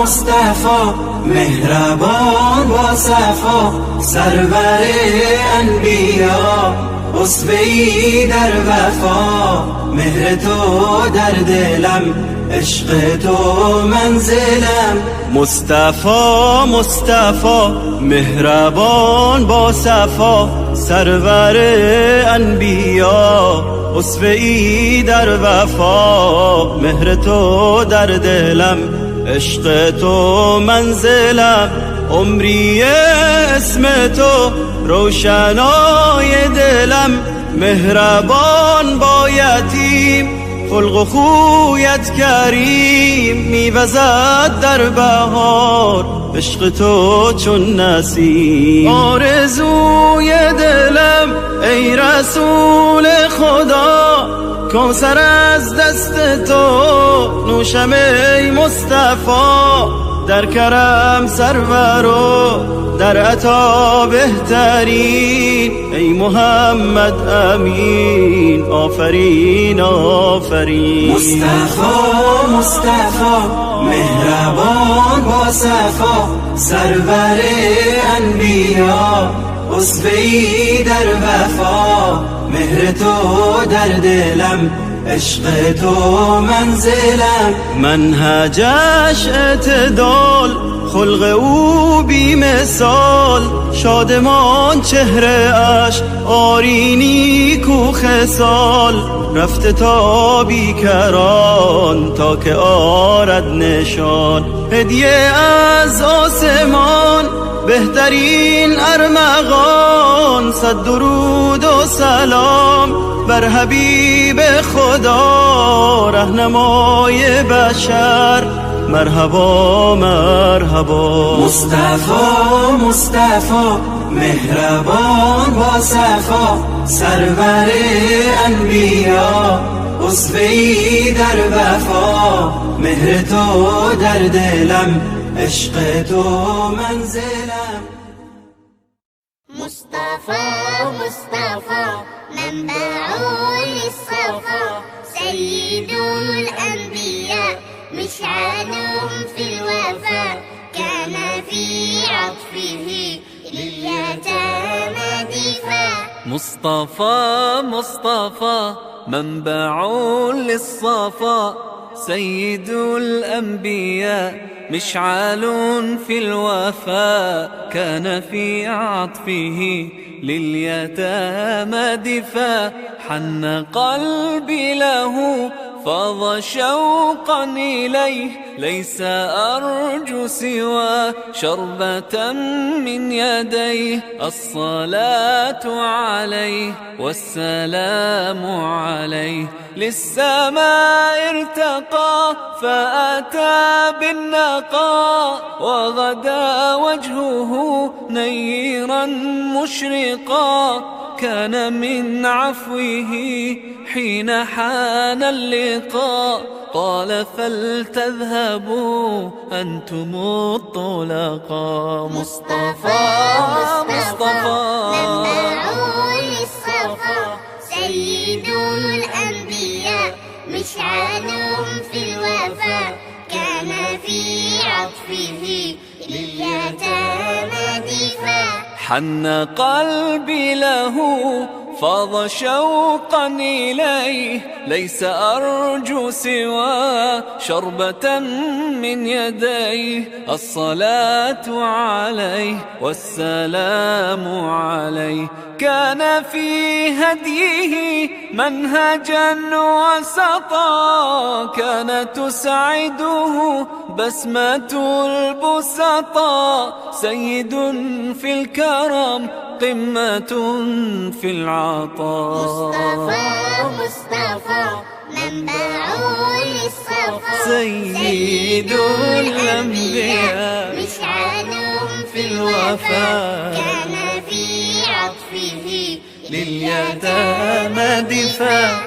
مصطفی مهربان با صفا، سرور انبیا اسوه‌ای در وفا. مهر تو در دلم، عشق تو منزلم. مصطفی مهربان با صفا، سرور انبیا اسوه‌ای در وفا. مهر تو در دلم، عشق تو منزلم. عمری اسم تو روشنای دلم، مهربان با یتیم خلق و خویت کریم. میوزد در بهار عشق تو چون نسیم. آرزوی دلم ای رسول خدا، کوثر از دست تو نوشم ای مصطفی. در کرم سرور و در عطا بهترین، ای محمد امین آفرین آفرین. مصطفی مهربان با صفا، سرور انبیا اسوه‌ای در وفا. مهر تو در دلم، عشق تو منزلم. منهجش اعتدال، خلق او بی مثال. شادمان چهره اش آرینی کو خصال. رفته تا بیکران تا که آرد نشان. هدیه از آسمان بهترین ارمغان. صد درود و سلام بر حبیب خدا، رهنمای بشر. مرحبا مرحبا. مصطفی مهربان با صفا، سرور انبیا اسوه‌ای در وفا. مهر تو در دلم، عشق تو منزلم. مصطفى منبع للصفا، سيد الأنبياء مشعل في الوفا. كان في عطفه لليتامى دفاع. مصطفى منبع للصفا، سيد الأنبياء مشعل في الوفا. كان في عطفه لليتامى دفاع. حن قلبي له فاض شوقا إليه، ليس أرجو سوى شربة من يديه. الصلاة عليه والسلام عليه، للسماء ارتقى فأتى بالنقاء. وغدا وجهه نيرا مشرقا، كان من عفوه حين حان اللقاء. قال فلتذهبوا أنتم الطلقاء. مصطفى منبع للصفا، سيد الأنبياء مشعل في الوفا. كان في عطفه لليتامى دفاع. حن قلبي له فاض شوقا إليه ليس أرجو سوى شربة من يديه الصلاة عليه والسلام عليه كان في هديه منهجا وسطا كان تسعده بسمة البسطاء سيد في الكرم قمة في العطاء مصطفى منبع للصفا سيد الأنبياء مشعل في الوفاء كان في عطفه لليتامى دفاع